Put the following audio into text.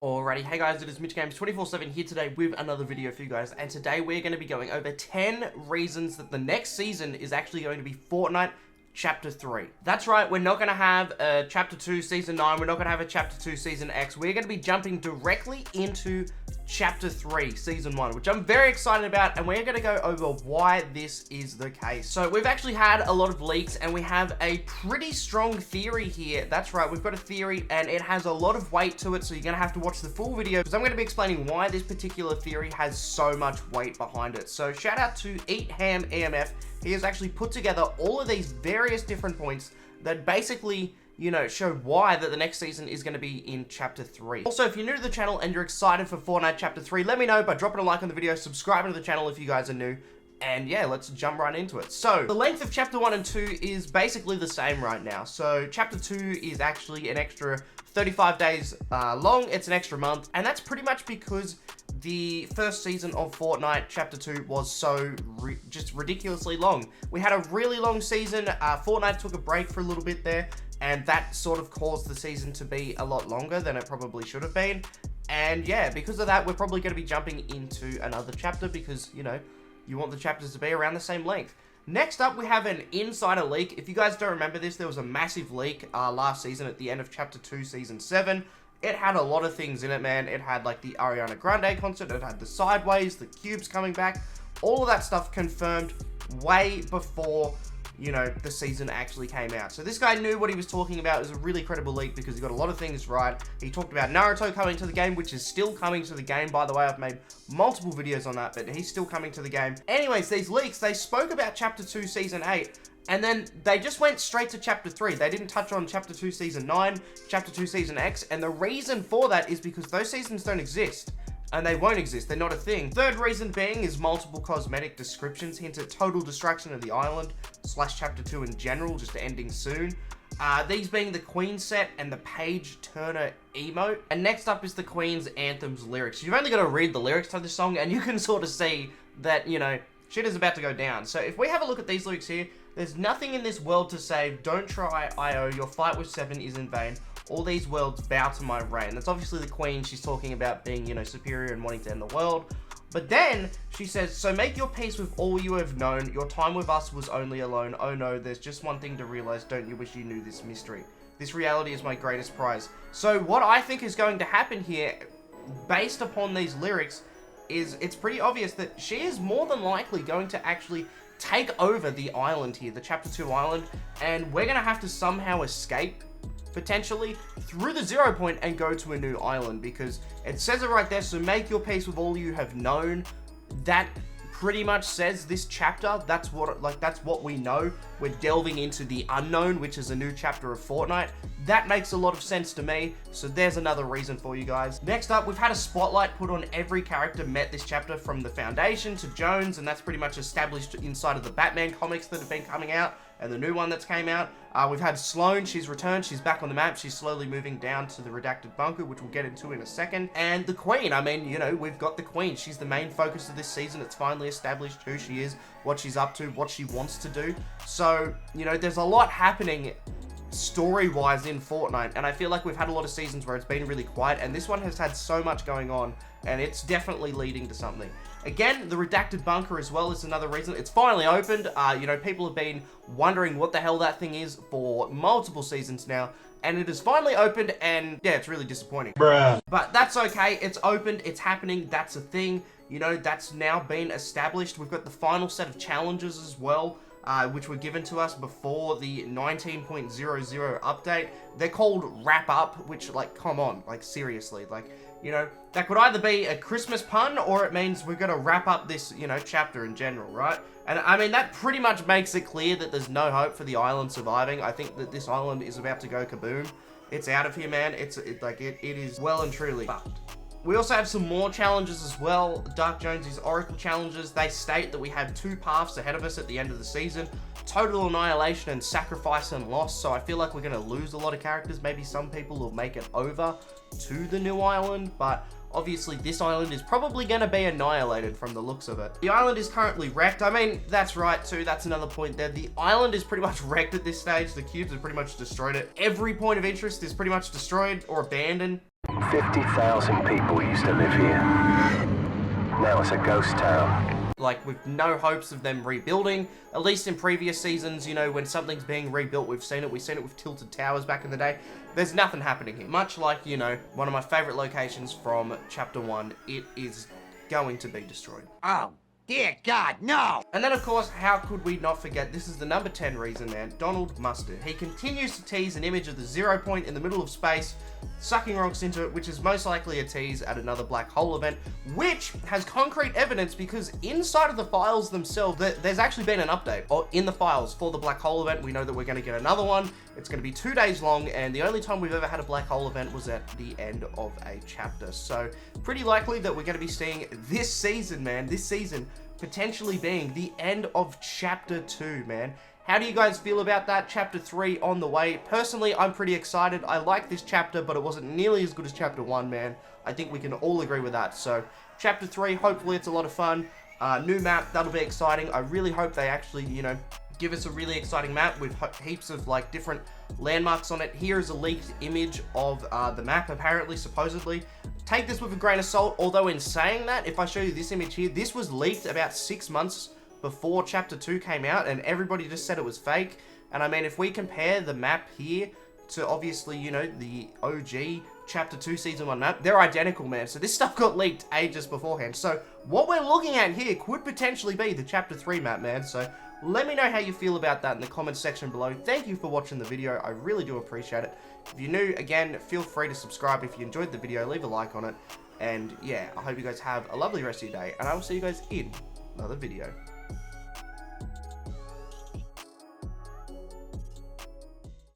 Alrighty, hey guys, it is Mitch Games 24/7 here today with another video for you guys, and today we're going to be going over 10 reasons that the next season is actually going to be Fortnite Chapter 3. That's right, we're not going to have a Chapter 2 Season 9, we're not going to have a Chapter 2 Season X, we're going to be jumping directly into Chapter 3 Season 1, which I'm very excited about, and we're going to go over why this is the case. So we've actually had a lot of leaks, and we have a pretty strong theory here. That's right, we've got a theory, and it has a lot of weight to it, so you're going to have to watch the full video, because I'm going to be explaining why this particular theory has so much weight behind it. So shout out to Eat Ham EMF. He has actually put together all of these various different points that basically, you know, show why that the next season is going to be in Chapter 3. Also, if you're new to the channel and you're excited for Fortnite Chapter 3, let me know by dropping a like on the video, subscribing to the channel if you guys are new, and yeah, let's jump right into it. So, the length of Chapter 1 and 2 is basically the same right now. So, Chapter 2 is actually an extra 35 days long, it's an extra month, and that's pretty much because the first season of Fortnite Chapter 2 was so just ridiculously long. We had a really long season, Fortnite took a break for a little bit there, and that sort of caused the season to be a lot longer than it probably should have been. And yeah, because of that, we're probably going to be jumping into another chapter because, you know, you want the chapters to be around the same length. Next up, we have an insider leak. If you guys don't remember this, there was a massive leak last season at the end of Chapter 2, Season 7. It had a lot of things in it, man. It had, like, the Ariana Grande concert. It had the Sideways, the Cubes coming back. All of that stuff confirmed way before, you know, the season actually came out. So this guy knew what he was talking about. It was a really credible leak because he got a lot of things right. He talked about Naruto coming to the game, which is still coming to the game, by the way. I've made multiple videos on that, but he's still coming to the game. Anyways, these leaks, they spoke about Chapter 2, Season 8, and then they just went straight to Chapter 3. They didn't touch on Chapter 2, Season 9, Chapter 2, Season X, and the reason for that is because those seasons don't exist. And they won't exist, they're not a thing. Third reason being is multiple cosmetic descriptions hint at total destruction of the island, / Chapter 2 in general, just ending soon. These being the Queen set and the Page Turner emote. And next up is the Queen's Anthem's lyrics. You've only got to read the lyrics to this song and you can sort of see that, you know, shit is about to go down. So if we have a look at these lyrics here, there's nothing in this world to save, don't try IO, your fight with Seven is in vain. All these worlds bow to my reign. That's obviously the Queen. She's talking about being, you know, superior and wanting to end the world. But then she says, so make your peace with all you have known. Your time with us was only alone. Oh no, there's just one thing to realize. Don't you wish you knew this mystery? This reality is my greatest prize. So what I think is going to happen here, based upon these lyrics, is it's pretty obvious that she is more than likely going to actually take over the island here, the Chapter 2 island, and we're going to have to somehow escape potentially through the 0 point and go to a new island, because it says it right there, so make your peace with all you have known. That pretty much says this chapter. That's what we know. We're delving into the unknown, which is a new chapter of Fortnite. That makes a lot of sense to me, so there's another reason for you guys. Next up, we've had a spotlight put on every character met this chapter, from the Foundation to Jones, and that's pretty much established inside of the Batman comics that have been coming out, and the new one that's came out. We've had Sloane, she's returned, she's back on the map, she's slowly moving down to the redacted bunker, which we'll get into in a second. And the Queen, I mean, you know, we've got the Queen, she's the main focus of this season. It's finally established who she is, what she's up to, what she wants to do. So, you know, there's a lot happening story-wise in Fortnite, and I feel like we've had a lot of seasons where it's been really quiet, and this one has had so much going on, and it's definitely leading to something. Again, the redacted bunker as well is another reason. It's finally opened. You know, people have been wondering what the hell that thing is for multiple seasons now, and it is finally opened, and yeah, it's really disappointing. Bruh. But that's okay. It's opened. It's happening. That's a thing. You know, that's now been established. We've got the final set of challenges as well, which were given to us before the 19.00 update. They're called Wrap Up, which, like, come on, like, seriously, like, you know, that could either be a Christmas pun, or it means we're gonna wrap up this, you know, chapter in general, right? And I mean, that pretty much makes it clear that there's no hope for the island surviving. I think that this island is about to go kaboom. It's out of here, man. It is well and truly fucked. We also have some more challenges as well. Dark Jones's Oracle challenges. They state that we have two paths ahead of us at the end of the season. Total Annihilation and Sacrifice and Loss. So I feel like we're going to lose a lot of characters. Maybe some people will make it over to the new island, but obviously this island is probably going to be annihilated from the looks of it. The island is currently wrecked. I mean, that's right too. That's another point there. The island is pretty much wrecked at this stage. The cubes have pretty much destroyed it. Every point of interest is pretty much destroyed or abandoned. 50,000 people used to live here. Now it's a ghost town. Like, with no hopes of them rebuilding. At least in previous seasons, you know, when something's being rebuilt, we've seen it. We've seen it with Tilted Towers back in the day. There's nothing happening here. Much like, you know, one of my favorite locations from Chapter 1, it is going to be destroyed. Oh, dear God, no! And then, of course, how could we not forget, this is the number 10 reason, man, Donald Mustard. He continues to tease an image of the 0 point in the middle of space, sucking rocks into it, which is most likely a tease at another black hole event, which has concrete evidence because inside of the files themselves, there's actually been an update in the files for the black hole event. We know that we're going to get another one. It's going to be 2 days long, and the only time we've ever had a black hole event was at the end of a chapter. So pretty likely that we're going to be seeing this season, man, this season potentially being the end of Chapter 2, man. How do you guys feel about that? Chapter 3 on the way. Personally, I'm pretty excited. I like this chapter, but it wasn't nearly as good as Chapter 1, man. I think we can all agree with that. So, Chapter 3, hopefully it's a lot of fun. New map, that'll be exciting. I really hope they actually, you know, give us a really exciting map with heaps of, like, different landmarks on it. Here is a leaked image of the map, apparently, supposedly. Take this with a grain of salt, although in saying that, if I show you this image here, this was leaked about 6 months before Chapter 2 came out, and everybody just said it was fake. And I mean, if we compare the map here to, obviously, you know, the OG Chapter 2 Season 1 map, they're identical, man. So this stuff got leaked ages beforehand. So what we're looking at here could potentially be the Chapter 3 map, man. So let me know how you feel about that in the comments section below. Thank you for watching the video. I really do appreciate it. If you're new, again, feel free to subscribe. If you enjoyed the video, leave a like on it. And yeah, I hope you guys have a lovely rest of your day, and I will see you guys in another video.